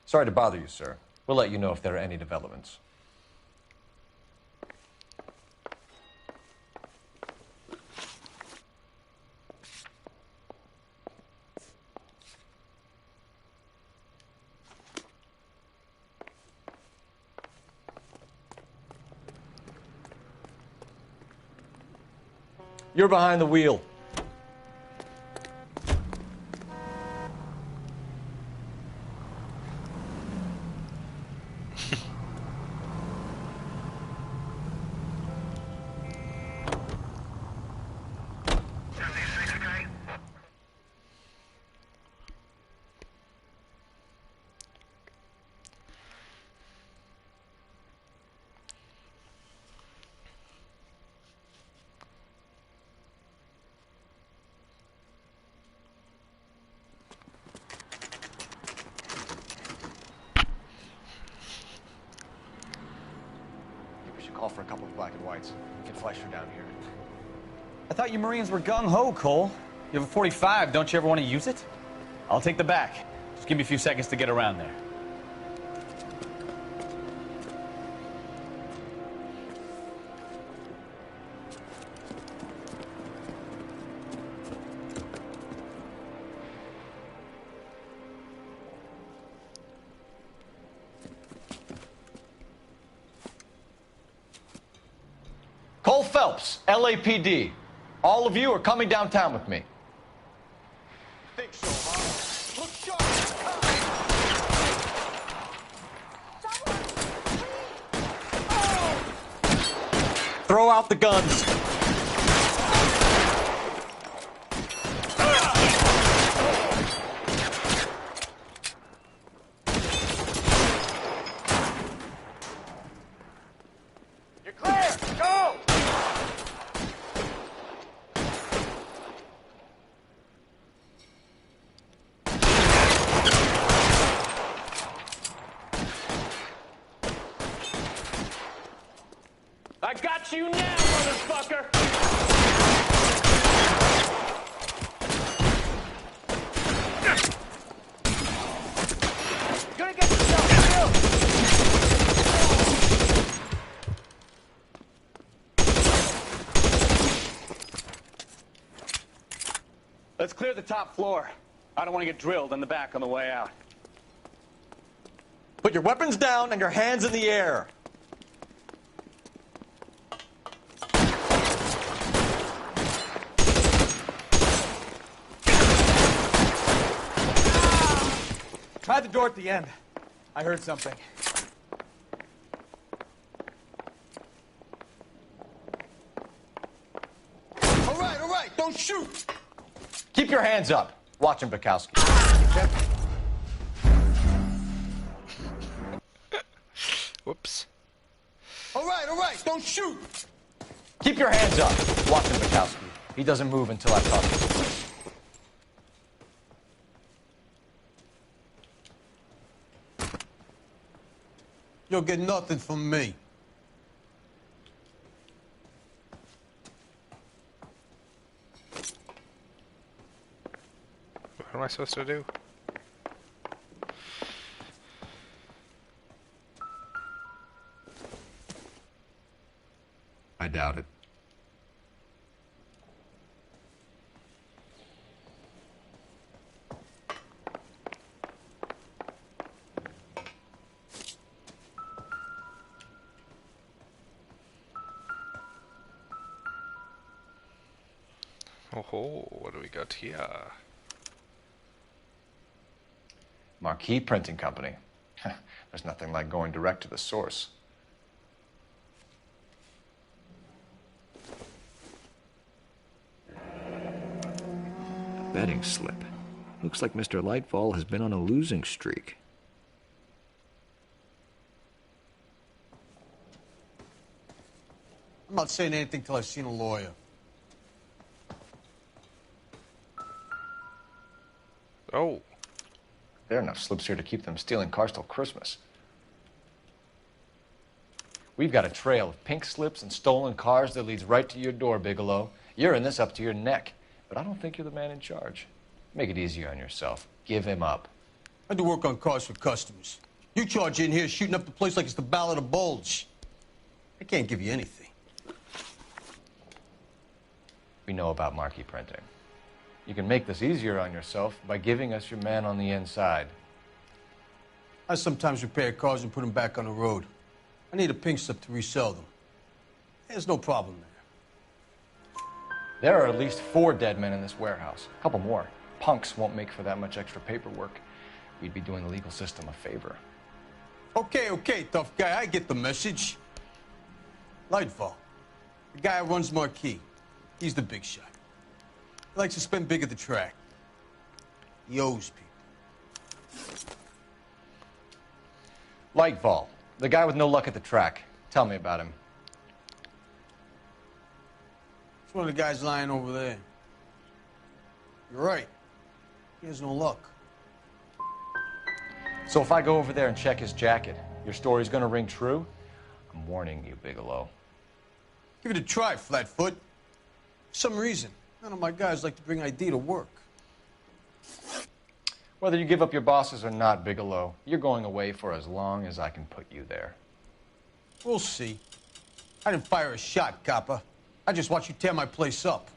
Sorry to bother you, sir. We'll let you know if there are any developments. You're behind the wheel. Call for a couple of black and whites. We can flush her down here. I thought you Marines were gung-ho, Cole. You have a 45. Don't you ever want to use it? I'll take the back. Just give me a few seconds to get around there. Cole Phelps, LAPD. All of you are coming downtown with me. Think so, huh? Look sharp. Throw out the guns. You're clear. Go! I got you now, motherfucker! You're gonna get yourself killed! Let's clear the top floor. I don't want to get drilled in the back on the way out. Put your weapons down and your hands in the air. Try the door at the end. I heard something. All right, don't shoot! Keep your hands up. Watch him, Bukowski. Whoops. All right, don't shoot! Keep your hands up. Watch him, Bukowski. He doesn't move until I talk to him. You'll get nothing from me. What am I supposed to do? I doubt it. Oh, what do we got here? Marquee Printing Company. There's nothing like going direct to the source. Betting slip. Looks like Mr. Lightfall has been on a losing streak. I'm not saying anything till I've seen a lawyer. Oh. There are enough slips here to keep them stealing cars till Christmas. We've got a trail of pink slips and stolen cars that leads right to your door, Bigelow. You're in this up to your neck, but I don't think you're the man in charge. Make it easier on yourself. Give him up. I do work on cars for customers. You charge in here shooting up the place like it's the Ballad of Bulge. I can't give you anything. We know about marquee printing. You can make this easier on yourself by giving us your man on the inside. I sometimes repair cars and put them back on the road. I need a pink slip to resell them. There's no problem there. There are at least 4 dead men in this warehouse. A couple more. Punks won't make for that much extra paperwork. We'd be doing the legal system a favor. Okay, tough guy. I get the message. Lightfall, the guy who runs Marquee. He's the big shot. He likes to spend big at the track. He owes people. Lightfall, the guy with no luck at the track. Tell me about him. It's one of the guys lying over there. You're right. He has no luck. So if I go over there and check his jacket, your story's gonna ring true? I'm warning you, Bigelow. Give it a try, Flatfoot. For some reason, none of my guys like to bring ID to work. Whether you give up your bosses or not, Bigelow, you're going away for as long as I can put you there. We'll see. I didn't fire a shot, copper. I just watched you tear my place up.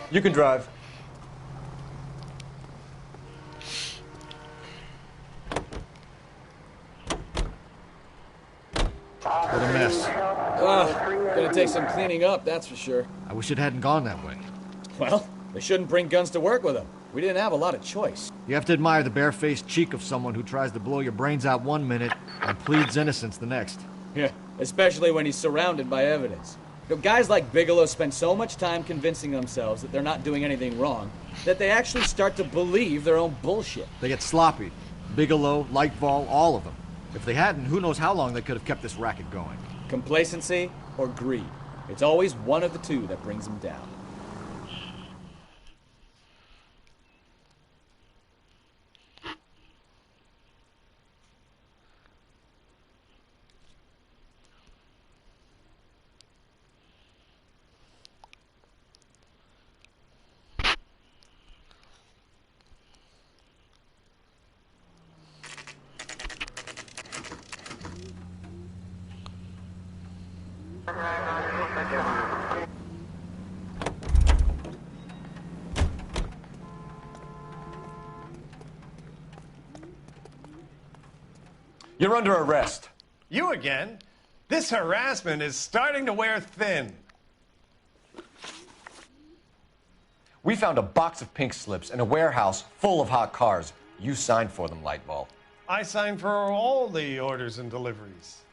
You can drive. What a mess. Gonna take some cleaning up, that's for sure. I wish it hadn't gone that way. Well, they shouldn't bring guns to work with them. We didn't have a lot of choice. You have to admire the barefaced cheek of someone who tries to blow your brains out one minute and pleads innocence the next. Yeah, especially when he's surrounded by evidence. You know, guys like Bigelow spend so much time convincing themselves that they're not doing anything wrong that they actually start to believe their own bullshit. They get sloppy. Bigelow, Lightfall, all of them. If they hadn't, who knows how long they could have kept this racket going. Complacency or greed. It's always one of the two that brings them down. You're under arrest. You again? This harassment is starting to wear thin. We found a box of pink slips in a warehouse full of hot cars. You signed for them, Lightball. I signed for all the orders and deliveries.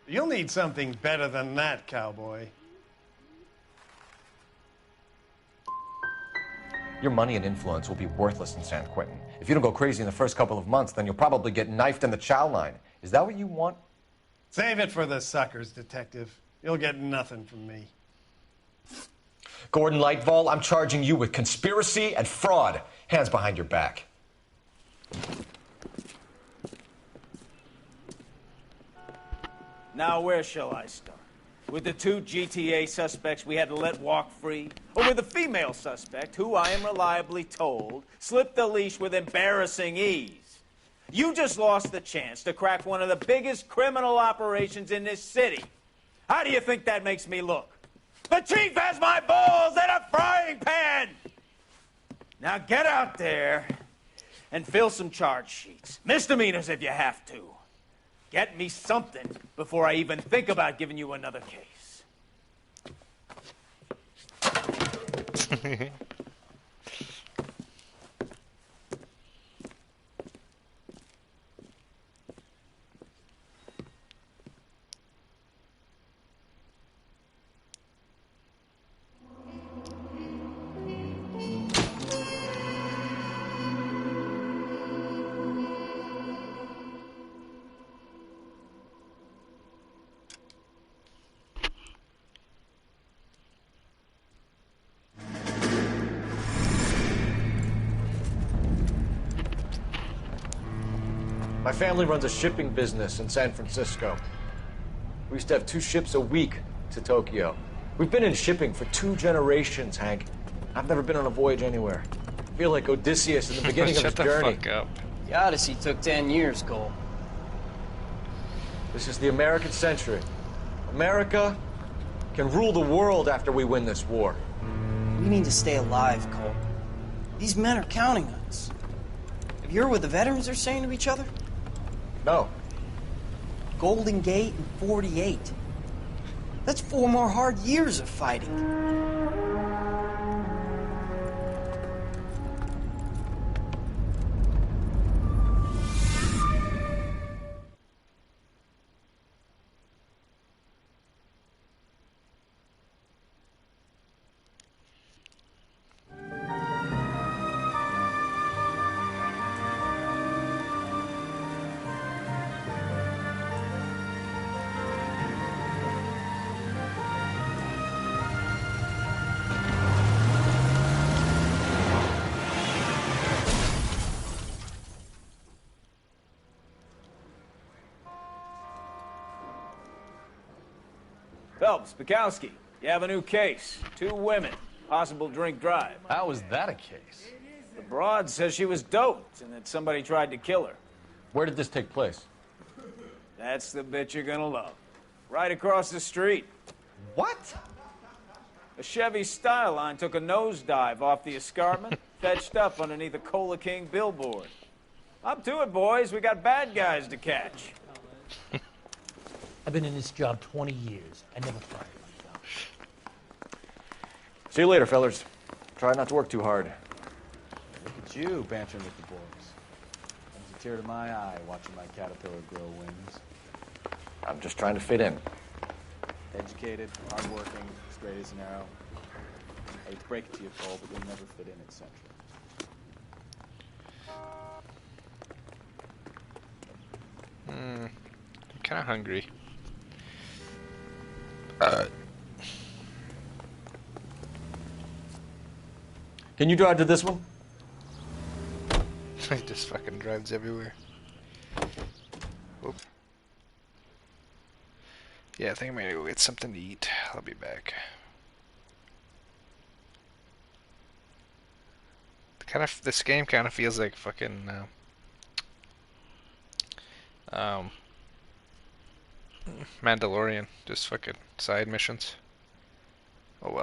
You'll need something better than that, cowboy. Your money and influence will be worthless in San Quentin. If you don't go crazy in the first couple of months, then you'll probably get knifed in the chow line. Is that what you want? Save it for the suckers, Detective. You'll get nothing from me. Gordon Lightfall, I'm charging you with conspiracy and fraud. Hands behind your back. Now, where shall I start? With the two GTA suspects we had to let walk free? Or with the female suspect, who I am reliably told slipped the leash with embarrassing ease? You just lost the chance to crack one of the biggest criminal operations in this city. How do you think that makes me look? The chief has my balls in a frying pan! Now get out there and fill some charge sheets. Misdemeanors if you have to. Get me something before I even think about giving you another case. My family runs a shipping business in San Francisco. We used to have 2 ships a week to Tokyo. We've been in shipping for 2 generations, Hank. I've never been on a voyage anywhere. I feel like Odysseus in the beginning of his journey. Shut the fuck up. The Odyssey took 10 years, Cole. This is the American century. America can rule the world after we win this war. We need to stay alive, Cole. These men are counting on us. Have you heard what the veterans are saying to each other? No. Golden Gate and 48. That's 4 more hard years of fighting. Phelps, Bukowski, you have a new case. 2 women, possible drink drive. How was that a case? The broad says she was doped and that somebody tried to kill her. Where did this take place? That's the bit you're gonna love. Right across the street. What? A Chevy Styline took a nosedive off the escarpment, fetched up underneath a Cola King billboard. Up to it, boys. We got bad guys to catch. I've been in this job 20 years. I never fired myself. See you later, fellers. Try not to work too hard. Look at you bantering with the boys. Comes a tear to my eye watching my caterpillar grow wings. I'm just trying to fit in. Educated, hardworking, straight as an arrow. I hate to break it to you, Cole, but you'll never fit in at Central. I'm kind of hungry. Can you drive to this one? It just fucking drives everywhere. Oop. Yeah, I think I'm gonna go get something to eat. I'll be back. This game kind of feels like fucking Mandalorian, just fucking side missions.